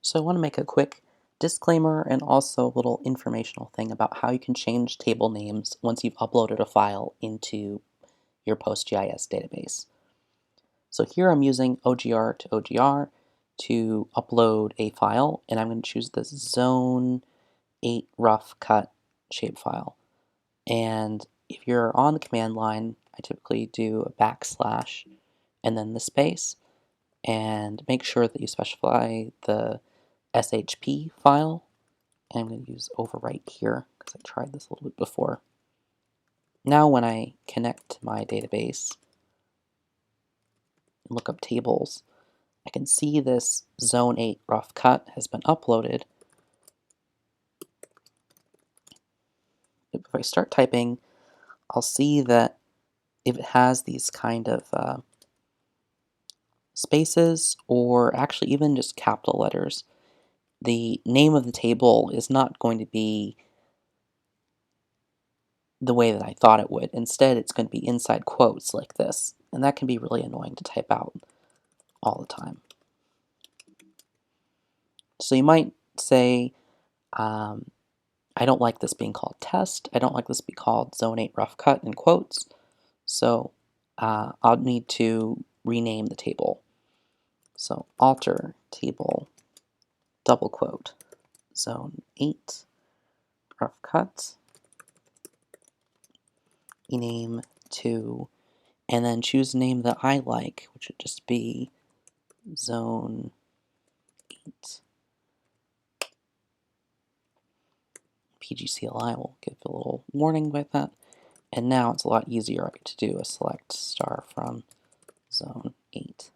So I want to make a quick disclaimer and also a little informational thing about how you can change table names once you've uploaded a file into your PostGIS database. So here I'm using OGR to OGR to upload a file, and I'm going to choose this Zone 8 rough cut shapefile. And if you're on the command line, I typically do a backslash and then the space, and make sure that you specify the SHP file, and I'm going to use overwrite here because I tried this a little bit before. Now when I connect to my database and look up tables, I can see this Zone 8 rough cut has been uploaded. If I start typing, I'll see that if it has these kind of spaces, or actually even just capital letters, the name of the table is not going to be the way that I thought it would. Instead, it's going to be inside quotes like this, and that can be really annoying to type out all the time. So you might say, I don't like this being called test. I don't like this being called Zone 8 rough cut in quotes. So I'll need to rename the table. So alter table, double quote, Zone 8 rough cut, rename to, and then choose a name that I like, which would just be Zone 8. PGCLI will give a little warning with that. And now it's a lot easier to do a select star from Zone 8.